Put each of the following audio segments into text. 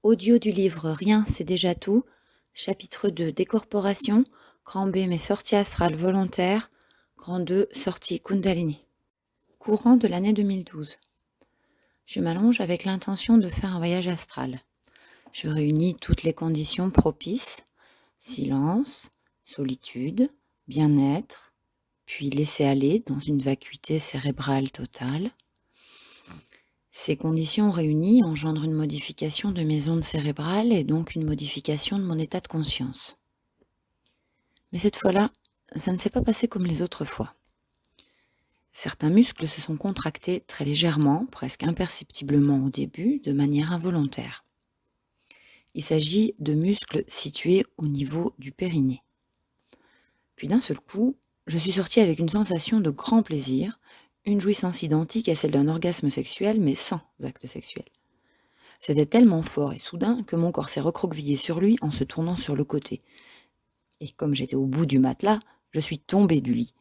Audio du livre Rien, c'est déjà tout. Chapitre 2, Décorporation. Grand B, mes sorties astrales volontaires. Grand 2, sortie Kundalini. Courant de l'année 2012. Je m'allonge avec l'intention de faire un voyage astral. Je réunis toutes les conditions propices. Silence, solitude, bien-être, puis laisser aller dans une vacuité cérébrale totale. Ces conditions réunies engendrent une modification de mes ondes cérébrales et donc une modification de mon état de conscience. Mais cette fois-là, ça ne s'est pas passé comme les autres fois. Certains muscles se sont contractés très légèrement, presque imperceptiblement au début, de manière involontaire. Il s'agit de muscles situés au niveau du périnée. Puis d'un seul coup, je suis sortie avec une sensation de grand plaisir, une jouissance identique à celle d'un orgasme sexuel, mais sans acte sexuel. C'était tellement fort et soudain que mon corps s'est recroquevillé sur lui en se tournant sur le côté. Et comme j'étais au bout du matelas, je suis tombée du lit.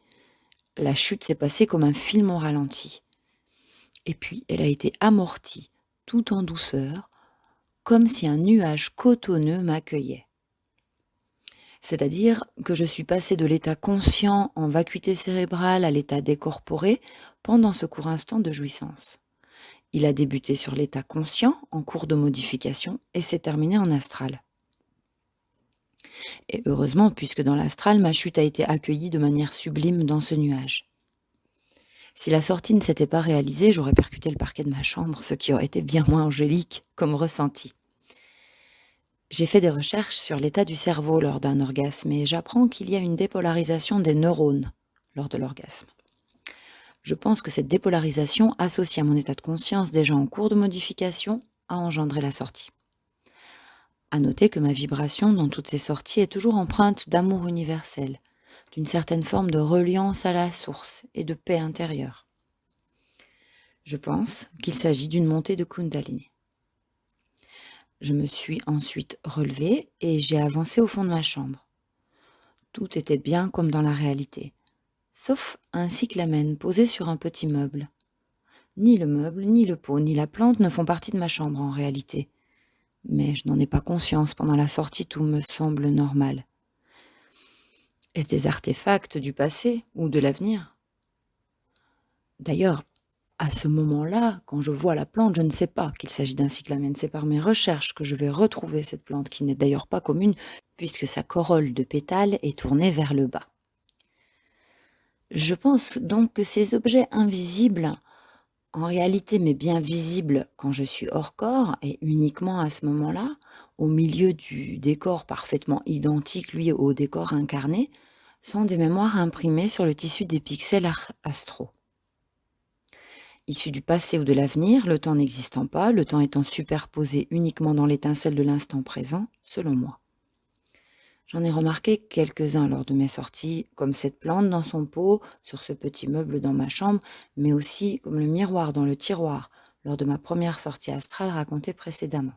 La chute s'est passée comme un film au ralenti. Et puis, elle a été amortie, tout en douceur, comme si un nuage cotonneux m'accueillait. C'est-à-dire que je suis passée de l'état conscient en vacuité cérébrale à l'état décorporé pendant ce court instant de jouissance. Il a débuté sur l'état conscient, en cours de modification, et s'est terminé en astral. Et heureusement, puisque dans l'astral, ma chute a été accueillie de manière sublime dans ce nuage. Si la sortie ne s'était pas réalisée, j'aurais percuté le parquet de ma chambre, ce qui aurait été bien moins angélique comme ressenti. J'ai fait des recherches sur l'état du cerveau lors d'un orgasme et j'apprends qu'il y a une dépolarisation des neurones lors de l'orgasme. Je pense que cette dépolarisation, associée à mon état de conscience déjà en cours de modification, a engendré la sortie. À noter que ma vibration dans toutes ces sorties est toujours empreinte d'amour universel, d'une certaine forme de reliance à la source et de paix intérieure. Je pense qu'il s'agit d'une montée de Kundalini. Je me suis ensuite relevée et j'ai avancé au fond de ma chambre. Tout était bien comme dans la réalité, sauf un cyclamen posé sur un petit meuble. Ni le meuble, ni le pot, ni la plante ne font partie de ma chambre en réalité. Mais je n'en ai pas conscience pendant la sortie, tout me semble normal. Est-ce des artefacts du passé ou de l'avenir? D'ailleurs, à ce moment-là, quand je vois la plante, je ne sais pas qu'il s'agit d'un cyclamen. C'est par mes recherches que je vais retrouver cette plante, qui n'est d'ailleurs pas commune, puisque sa corolle de pétales est tournée vers le bas. Je pense donc que ces objets invisibles, en réalité mais bien visibles quand je suis hors corps, et uniquement à ce moment-là, au milieu du décor parfaitement identique, lui, au décor incarné, sont des mémoires imprimées sur le tissu des pixels astraux. Issus du passé ou de l'avenir, le temps n'existant pas, le temps étant superposé uniquement dans l'étincelle de l'instant présent, selon moi. J'en ai remarqué quelques-uns lors de mes sorties, comme cette plante dans son pot, sur ce petit meuble dans ma chambre, mais aussi comme le miroir dans le tiroir, lors de ma première sortie astrale racontée précédemment.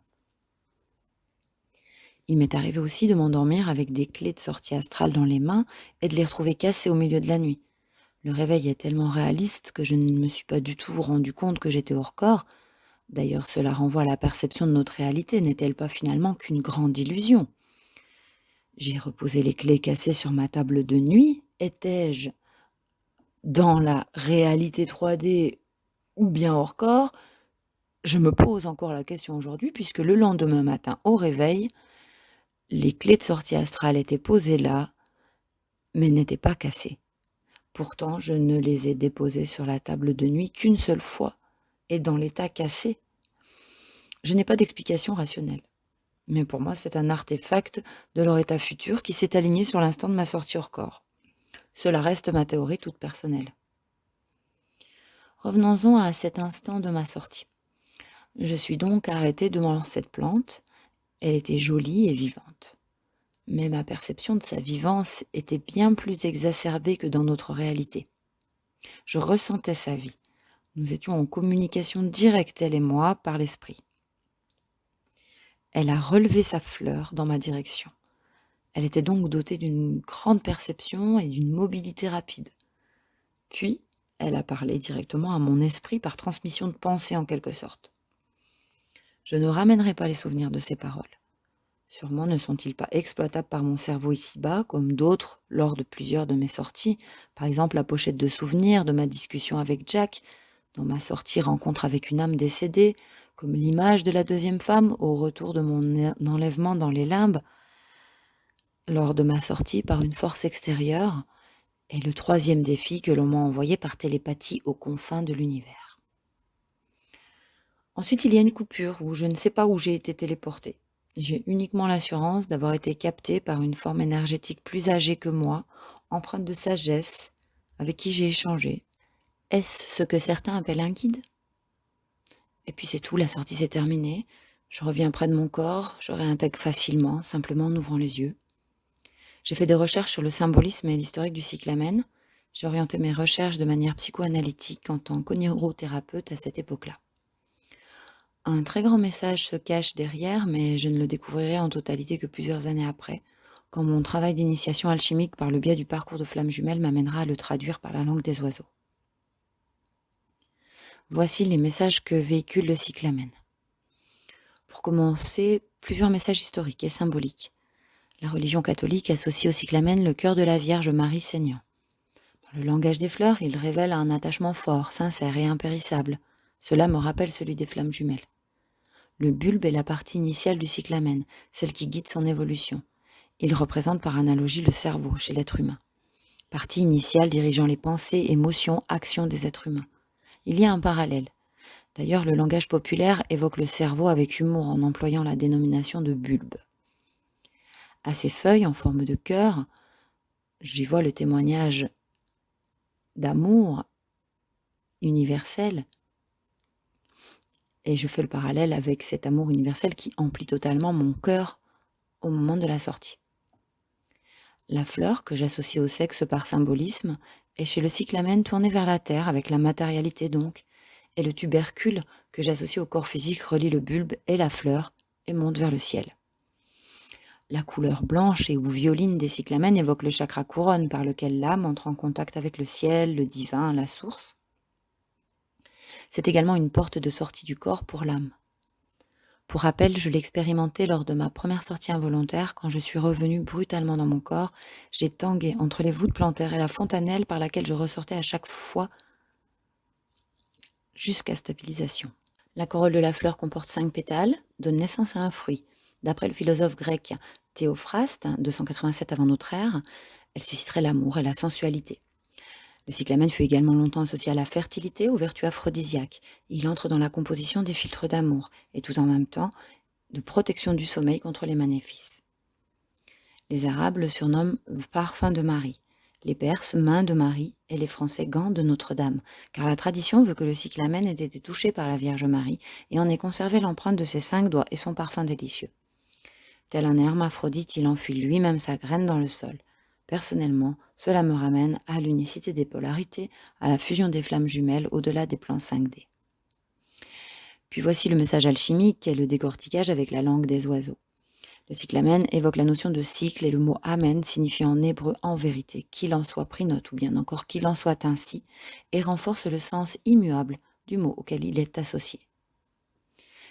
Il m'est arrivé aussi de m'endormir avec des clés de sortie astrale dans les mains et de les retrouver cassées au milieu de la nuit. Le réveil est tellement réaliste que je ne me suis pas du tout rendu compte que j'étais hors corps. D'ailleurs, cela renvoie à la perception de notre réalité, n'est-elle pas finalement qu'une grande illusion? J'ai reposé les clés cassées sur ma table de nuit. Étais-je dans la réalité 3D ou bien hors corps? Je me pose encore la question aujourd'hui, puisque le lendemain matin, au réveil, les clés de sortie astrale étaient posées là, mais n'étaient pas cassées. Pourtant, je ne les ai déposées sur la table de nuit qu'une seule fois, et dans l'état cassé. Je n'ai pas d'explication rationnelle. Mais pour moi, c'est un artefact de leur état futur qui s'est aligné sur l'instant de ma sortie hors corps. Cela reste ma théorie toute personnelle. Revenons-en à cet instant de ma sortie. Je suis donc arrêtée devant cette plante. Elle était jolie et vivante. Mais ma perception de sa vivance était bien plus exacerbée que dans notre réalité. Je ressentais sa vie. Nous étions en communication directe, elle et moi, par l'esprit. Elle a relevé sa fleur dans ma direction. Elle était donc dotée d'une grande perception et d'une mobilité rapide. Puis, elle a parlé directement à mon esprit par transmission de pensée en quelque sorte. Je ne ramènerai pas les souvenirs de ces paroles. Sûrement ne sont-ils pas exploitables par mon cerveau ici-bas, comme d'autres lors de plusieurs de mes sorties, par exemple la pochette de souvenirs de ma discussion avec Jack, dans ma sortie rencontre avec une âme décédée, comme l'image de la deuxième femme au retour de mon enlèvement dans les limbes, lors de ma sortie par une force extérieure, et le troisième défi que l'on m'a envoyé par télépathie aux confins de l'univers. Ensuite, il y a une coupure où je ne sais pas où j'ai été téléportée. J'ai uniquement l'assurance d'avoir été captée par une forme énergétique plus âgée que moi, empreinte de sagesse, avec qui j'ai échangé. Est-ce ce que certains appellent un guide ? Et puis c'est tout, la sortie s'est terminée. Je reviens près de mon corps, je réintègre facilement, simplement en ouvrant les yeux. J'ai fait des recherches sur le symbolisme et l'historique du cyclamen. J'ai orienté mes recherches de manière psychoanalytique en tant qu'onirothérapeute à cette époque-là. Un très grand message se cache derrière, mais je ne le découvrirai en totalité que plusieurs années après, quand mon travail d'initiation alchimique par le biais du parcours de flamme jumelle m'amènera à le traduire par la langue des oiseaux. Voici les messages que véhicule le cyclamen. Pour commencer, plusieurs messages historiques et symboliques. La religion catholique associe au cyclamen le cœur de la Vierge Marie saignant. Dans le langage des fleurs, il révèle un attachement fort, sincère et impérissable. Cela me rappelle celui des flammes jumelles. Le bulbe est la partie initiale du cyclamen, celle qui guide son évolution. Il représente par analogie le cerveau chez l'être humain. Partie initiale dirigeant les pensées, émotions, actions des êtres humains. Il y a un parallèle. D'ailleurs, le langage populaire évoque le cerveau avec humour en employant la dénomination de bulbe. À ces feuilles en forme de cœur, j'y vois le témoignage d'amour universel. Et je fais le parallèle avec cet amour universel qui emplit totalement mon cœur au moment de la sortie. La fleur, que j'associe au sexe par symbolisme, est chez le cyclamen tournée vers la terre, avec la matérialité donc, et le tubercule, que j'associe au corps physique, relie le bulbe et la fleur et monte vers le ciel. La couleur blanche et ou violine des cyclamens évoque le chakra couronne par lequel l'âme entre en contact avec le ciel, le divin, la source. C'est également une porte de sortie du corps pour l'âme. Pour rappel, je l'ai expérimenté lors de ma première sortie involontaire quand je suis revenue brutalement dans mon corps. J'ai tangué entre les voûtes plantaires et la fontanelle par laquelle je ressortais à chaque fois jusqu'à stabilisation. La corolle de la fleur comporte 5 pétales, donne naissance à un fruit. D'après le philosophe grec Théophraste, 287 avant notre ère, elle susciterait l'amour et la sensualité. Le cyclamen fut également longtemps associé à la fertilité, aux vertus aphrodisiaques. Il entre dans la composition des filtres d'amour et tout en même temps de protection du sommeil contre les maléfices. Les Arabes le surnomment parfum de Marie, les Perses main de Marie et les Français gants de Notre-Dame, car la tradition veut que le cyclamen ait été touché par la Vierge Marie et en ait conservé l'empreinte de ses 5 doigts et son parfum délicieux. Tel un hermaphrodite, il enfuit lui-même sa graine dans le sol. Personnellement, cela me ramène à l'unicité des polarités, à la fusion des flammes jumelles au-delà des plans 5D. Puis voici le message alchimique et le décortiquage avec la langue des oiseaux. Le cyclamen évoque la notion de cycle et le mot amen signifie en hébreu en vérité, qu'il en soit pris note ou bien encore qu'il en soit ainsi, et renforce le sens immuable du mot auquel il est associé.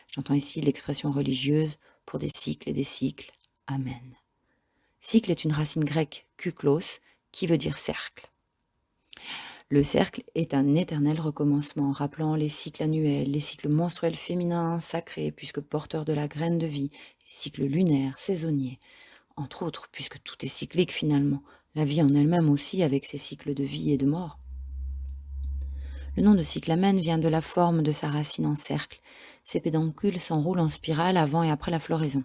J'entends ici l'expression religieuse pour des cycles et des cycles, amen. Cycle est une racine grecque kuklos qui veut dire cercle. Le cercle est un éternel recommencement, rappelant les cycles annuels, les cycles menstruels féminins sacrés, puisque porteurs de la graine de vie, les cycles lunaires, saisonniers, entre autres, puisque tout est cyclique finalement, la vie en elle-même aussi avec ses cycles de vie et de mort. Le nom de cyclamen vient de la forme de sa racine en cercle. Ses pédoncules s'enroulent en spirale avant et après la floraison.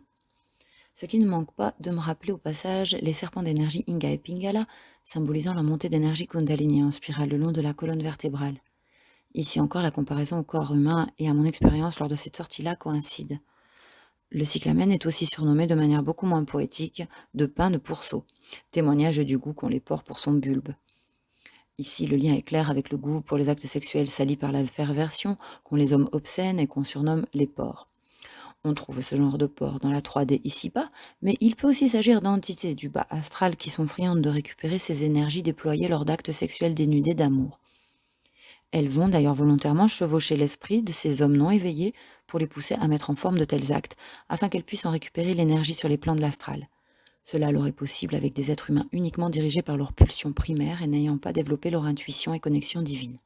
Ce qui ne manque pas de me rappeler au passage les serpents d'énergie Inga et Pingala, symbolisant la montée d'énergie Kundalini en spirale le long de la colonne vertébrale. Ici encore, la comparaison au corps humain et à mon expérience lors de cette sortie-là coïncide. Le cyclamen est aussi surnommé de manière beaucoup moins poétique de pain de pourceau, témoignage du goût qu'ont les porcs pour son bulbe. Ici, le lien est clair avec le goût pour les actes sexuels salis par la perversion qu'ont les hommes obscènes et qu'on surnomme les porcs. On trouve ce genre de porc dans la 3D ici-bas, mais il peut aussi s'agir d'entités du bas astral qui sont friandes de récupérer ces énergies déployées lors d'actes sexuels dénudés d'amour. Elles vont d'ailleurs volontairement chevaucher l'esprit de ces hommes non éveillés pour les pousser à mettre en forme de tels actes, afin qu'elles puissent en récupérer l'énergie sur les plans de l'astral. Cela leur est possible avec des êtres humains uniquement dirigés par leurs pulsions primaires et n'ayant pas développé leur intuition et connexion divine.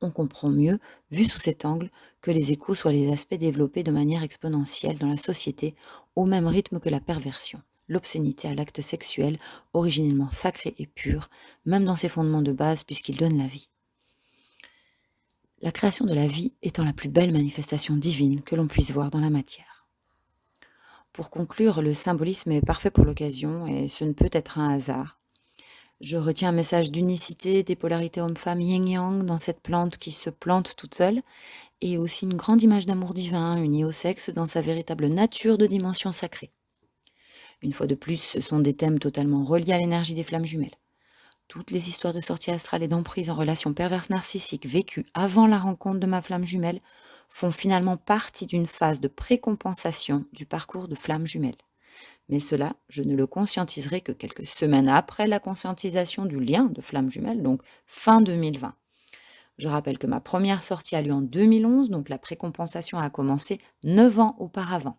On comprend mieux, vu sous cet angle, que les échos soient les aspects développés de manière exponentielle dans la société, au même rythme que la perversion, l'obscénité à l'acte sexuel, originellement sacré et pur, même dans ses fondements de base puisqu'il donne la vie. La création de la vie étant la plus belle manifestation divine que l'on puisse voir dans la matière. Pour conclure, le symbolisme est parfait pour l'occasion et ce ne peut être un hasard. Je retiens un message d'unicité, des polarités homme-femme yin-yang dans cette plante qui se plante toute seule, et aussi une grande image d'amour divin unie au sexe dans sa véritable nature de dimension sacrée. Une fois de plus, ce sont des thèmes totalement reliés à l'énergie des flammes jumelles. Toutes les histoires de sortie astrale et d'emprise en relation perverse narcissique vécues avant la rencontre de ma flamme jumelle font finalement partie d'une phase de précompensation du parcours de flamme jumelle. Mais cela, je ne le conscientiserai que quelques semaines après la conscientisation du lien de flamme jumelle, donc fin 2020. Je rappelle que ma première sortie a lieu en 2011, donc la précompensation a commencé 9 ans auparavant.